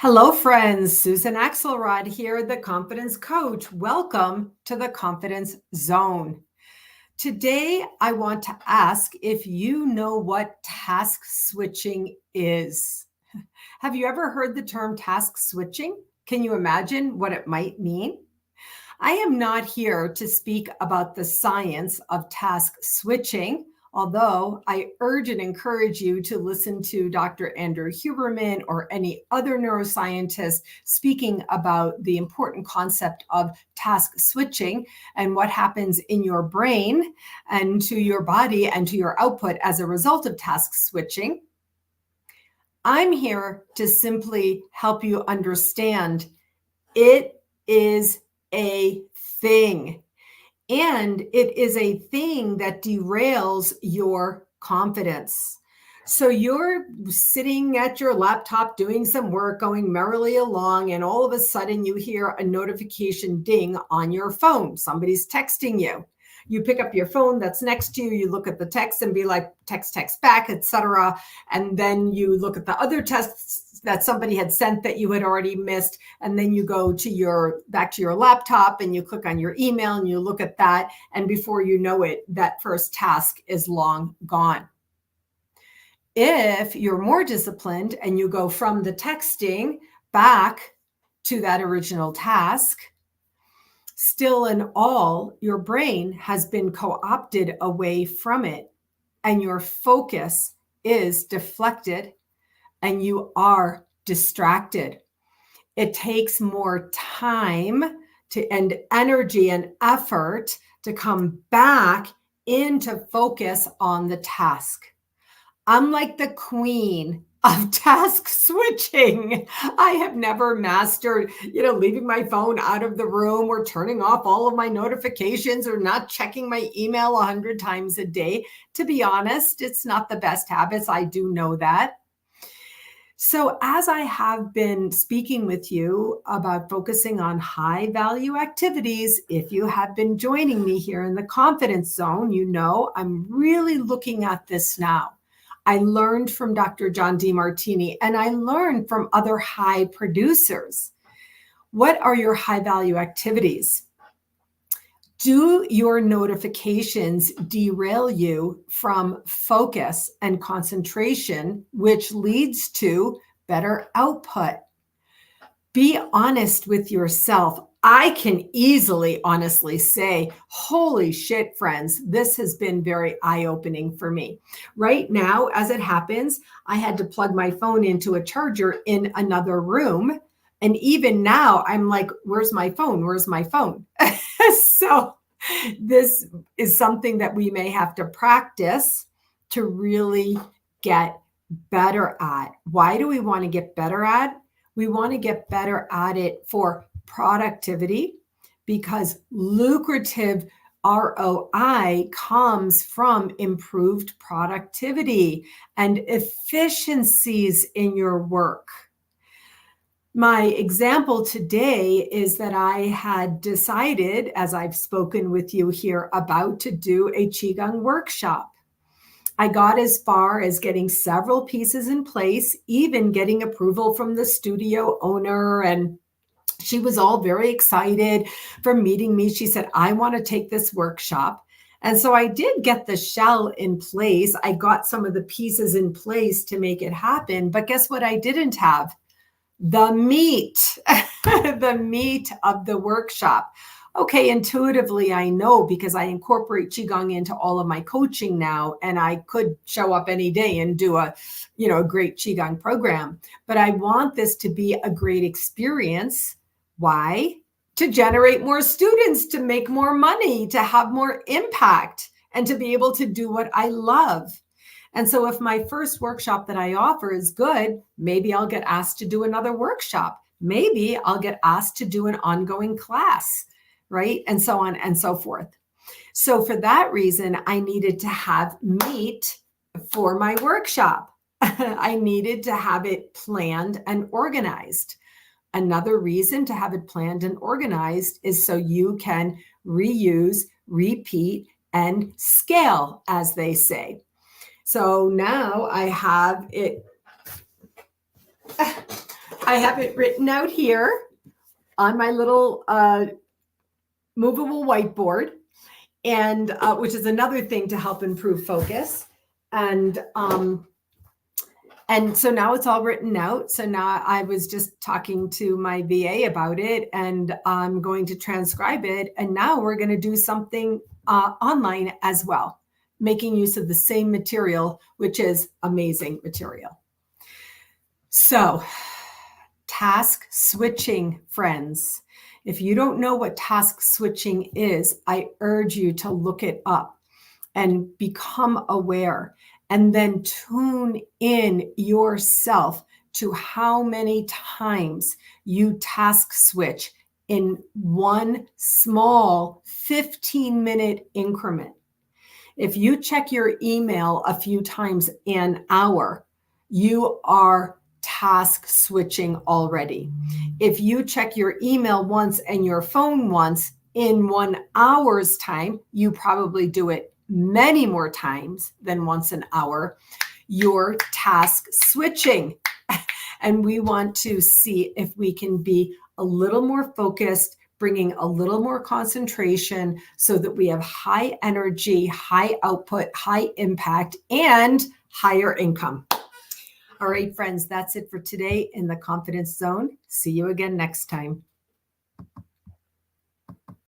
Hello, friends. Susan Axelrod here, the Confidence Coach. Welcome to the Confidence Zone. Today, I want to ask if you know what task switching is. Have you ever heard the term task switching? Can you imagine what it might mean? I am not here to speak about the science of task switching, although I urge and encourage you to listen to Dr. Andrew Huberman or any other neuroscientist speaking about the important concept of task switching and what happens in your brain and to your body and to your output as a result of task switching. I'm here to simply help you understand it is a thing. And it is a thing that derails your confidence. So you're sitting at your laptop doing some work, going merrily along, and all of a sudden you hear a notification ding on your phone. Somebody's texting you. You pick up your phone that's next to you, you look at the text and be like, text back, etc. And then you look at the other texts that somebody had sent that you had already missed. And then you go to back to your laptop and you click on your email and you look at that. And before you know it, that first task is long gone. If you're more disciplined and you go from the texting back to that original task, still in all, your brain has been co-opted away from it and your focus is deflected and you are distracted. It takes more time and energy and effort to come back into focus on the task. I'm like the queen of task switching. I have never mastered, leaving my phone out of the room or turning off all of my notifications or not checking my email 100 times a day. To be honest, it's not the best habits. I do know that. So as I have been speaking with you about focusing on high value activities, if you have been joining me here in the Confidence Zone, you know I'm really looking at this now. I learned from Dr. John Demartini and I learned from other high producers. What are your high value activities? Do your notifications derail you from focus and concentration, which leads to better output? Be honest with yourself. I can easily, honestly say, holy shit, friends, this has been very eye-opening for me. Right now, as it happens, I had to plug my phone into a charger in another room. And even now, I'm like, where's my phone? Where's my phone? So this is something that we may have to practice to really get better at. Why do we want to get better at? We want to get better at it for productivity because lucrative ROI comes from improved productivity and efficiencies in your work. My example today is that I had decided, as I've spoken with you here about, to do a Qigong workshop. I got as far as getting several pieces in place, even getting approval from the studio owner, and she was all very excited for meeting me. She said, I want to take this workshop. And so I did get the shell in place. I got some of the pieces in place to make it happen. But guess what I didn't have? The meat, the meat of the workshop. Okay, intuitively, I know because I incorporate Qigong into all of my coaching now, and I could show up any day and do a great Qigong program. But I want this to be a great experience. Why? To generate more students, to make more money, to have more impact, and to be able to do what I love. And so if my first workshop that I offer is good, maybe I'll get asked to do another workshop. Maybe I'll get asked to do an ongoing class, right? And so on and so forth. So for that reason, I needed to have meat for my workshop. I needed to have it planned and organized. Another reason to have it planned and organized is so you can reuse, repeat, and scale, as they say. So now I have it I have it written out here on my little movable whiteboard, and which is another thing to help improve focus. And so now it's all written out. So now I was just talking to my VA about it, and I'm going to transcribe it. And now we're going to do something online as well, making use of the same material, which is amazing material. So, task switching, friends. If you don't know what task switching is, I urge you to look it up and become aware, and then tune in yourself to how many times you task switch in one small 15-minute increment. If you check your email a few times an hour, you are task switching already. If you check your email once and your phone once in 1 hour's time, you probably do it many more times than once an hour. You're task switching. And we want to see if we can be a little more focused, bringing a little more concentration so that we have high energy, high output, high impact, and higher income. All right, friends, that's it for today in the Confidence Zone. See you again next time.